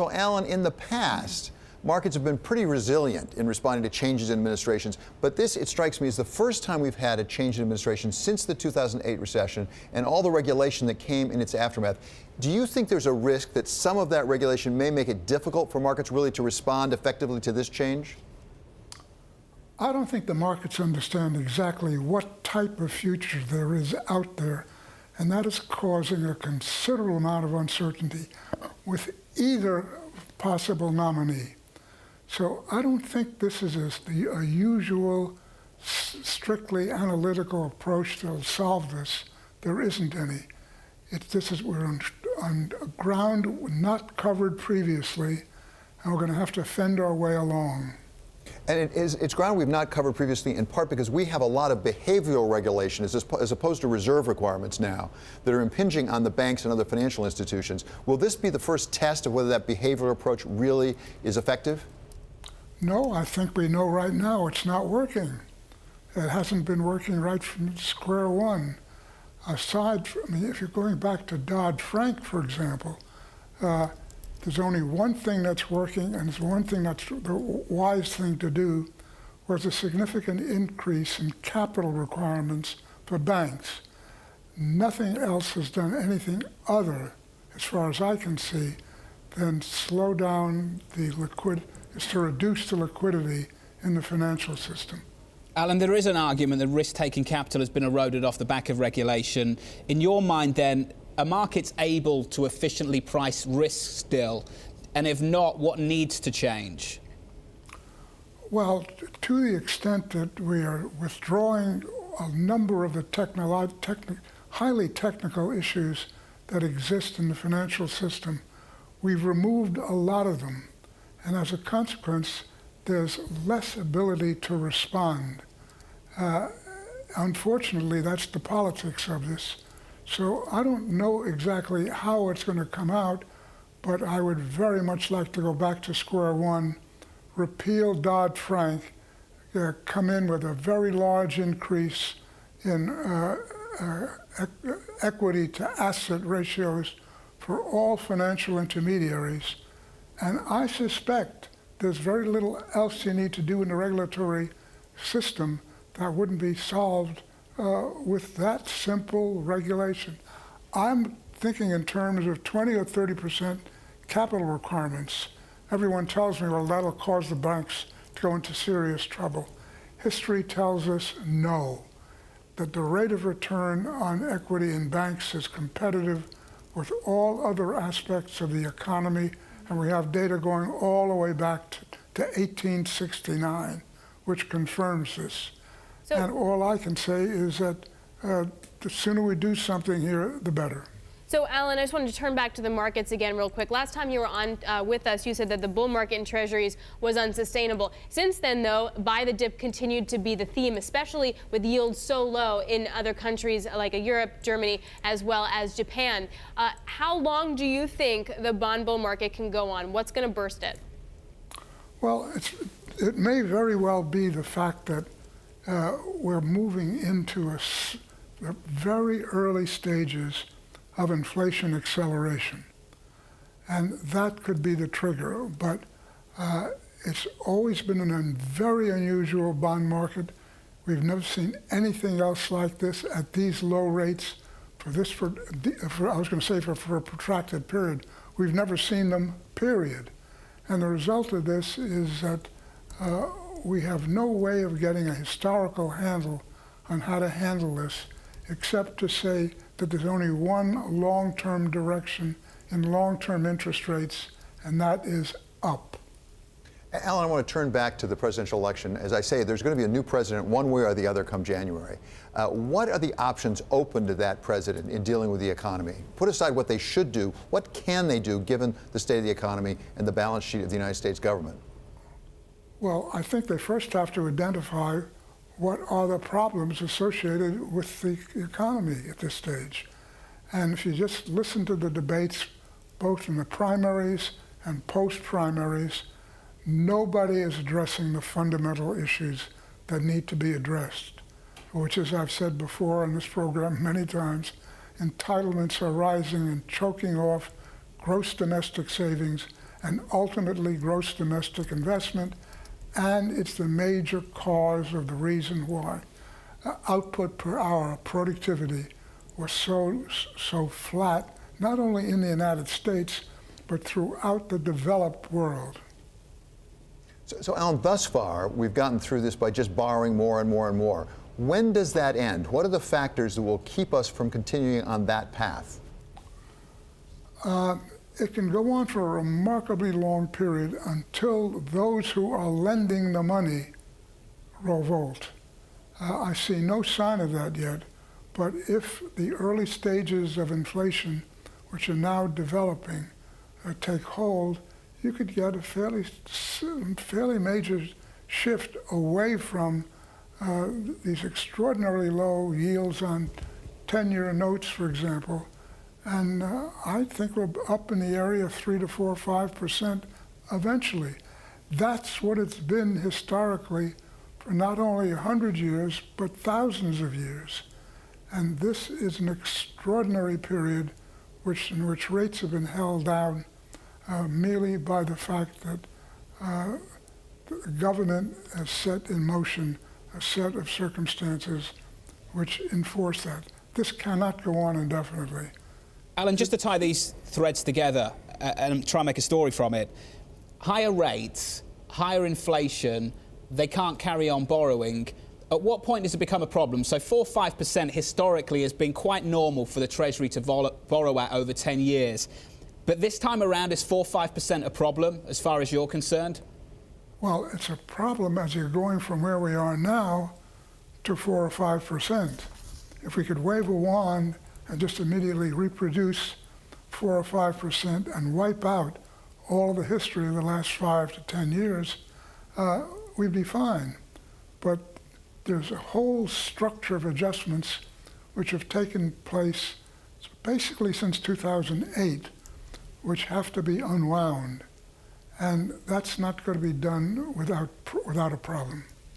So, Alan, in the past, markets have been pretty resilient in responding to changes in administrations, but this, it strikes me, is the first time we've had a change in administration since the 2008 recession and all the regulation that came in its aftermath. Do you think there's a risk that some of that regulation may make it difficult for markets really to respond effectively to this change? I don't think the markets understand exactly what type of future there is out there, and that is causing a considerable amount of uncertainty with either possible nominee. So I don't think this is a usual, strictly analytical approach that will solve this. There isn't any. We're on ground not covered previously, and we're going to have to fend our way along. And it's ground we've not covered previously, in part because we have a lot of behavioral regulation as opposed to reserve requirements now that are impinging on the banks and other financial institutions. Will this be the first test of whether that behavioral approach really is effective? No, I think we know right now it's not working. It hasn't been working right from square one. Aside from, if you're going back to Dodd-Frank, for example, there's only one thing that's working, and it's one thing that's the wise thing to do, was a significant increase in capital requirements for banks. Nothing else has done anything other, as far as I can see, than slow down the is to reduce the liquidity in the financial system. Alan, there is an argument that risk-taking capital has been eroded off the back of regulation. In your mind, then, are markets able to efficiently price risk still? And if not, what needs to change? Well, to the extent that we are withdrawing a number of the highly technical issues that exist in the financial system, we've removed a lot of them. And as a consequence, there's less ability to respond. Unfortunately, that's the politics of this. So I don't know exactly how it's going to come out, but I would very much like to go back to square one, repeal Dodd-Frank, come in with a very large increase in equity to asset ratios for all financial intermediaries. And I suspect there's very little else you need to do in the regulatory system that wouldn't be solved with that simple regulation. I'm thinking in terms of 20 or 30% capital requirements. Everyone tells me, well, that'll cause the banks to go into serious trouble. History tells us no, that the rate of return on equity in banks is competitive with all other aspects of the economy, and we have data going all the way back to 1869, which confirms this. So, and all I can say is that the sooner we do something here, the better. So, Alan, I just wanted to turn back to the markets again real quick. Last time you were on with us, you said that the bull market in treasuries was unsustainable. Since then, though, buy the dip continued to be the theme, especially with yields so low in other countries like Europe, Germany, as well as Japan. How long do you think the bond bull market can go on? What's going to burst it? Well, it may very well be the fact that we're moving into the very early stages of inflation acceleration. And that could be the trigger, but it's always been a very unusual bond market. We've never seen anything else like this at these low rates I was going to say for a protracted period. We've never seen them, period. And the result of this is that we have no way of getting a historical handle on how to handle this, except to say that there's only one long-term direction in long-term interest rates, and that is up. Alan, I want to turn back to the presidential election. As I say, there's going to be a new president one way or the other come January. What are the options open to that president in dealing with the economy? Put aside what they should do, what can they do given the state of the economy and the balance sheet of the United States government? Well, I think they first have to identify what are the problems associated with the economy at this stage. And if you just listen to the debates, both in the primaries and post-primaries, nobody is addressing the fundamental issues that need to be addressed, which, as I've said before on this program many times, entitlements are rising and choking off gross domestic savings and ultimately gross domestic investment, and it's the major cause of the reason why output per hour, productivity, was so flat, not only in the United States, but throughout the developed world. So Alan, thus far, we've gotten through this by just borrowing more and more and more. When does that end? What are the factors that will keep us from continuing on that path? It can go on for a remarkably long period until those who are lending the money revolt. I see no sign of that yet, but if the early stages of inflation, which are now developing, take hold, you could get a fairly major shift away from these extraordinarily low yields on 10-year notes, for example. And I think we're up in the area of 3 to 4 or 5% eventually. That's what it's been historically for not only 100 years, but thousands of years. And this is an extraordinary period in which rates have been held down merely by the fact that the government has set in motion a set of circumstances which enforce that. This cannot go on indefinitely. Alan, just to tie these threads together and try and make a story from it, higher rates, higher inflation, they can't carry on borrowing. At what point does it become a problem? So 4 or 5% historically has been quite normal for the Treasury to borrow at over 10 years. But this time around, is 4 or 5% a problem as far as you're concerned? Well, it's a problem as you're going from where we are now to 4 or 5%. If we could wave a wand and just immediately reproduce 4 or 5% and wipe out all of the history of the last 5 to 10 years, we'd be fine. But there's a whole structure of adjustments which have taken place basically since 2008, which have to be unwound. And that's not going to be done without a problem.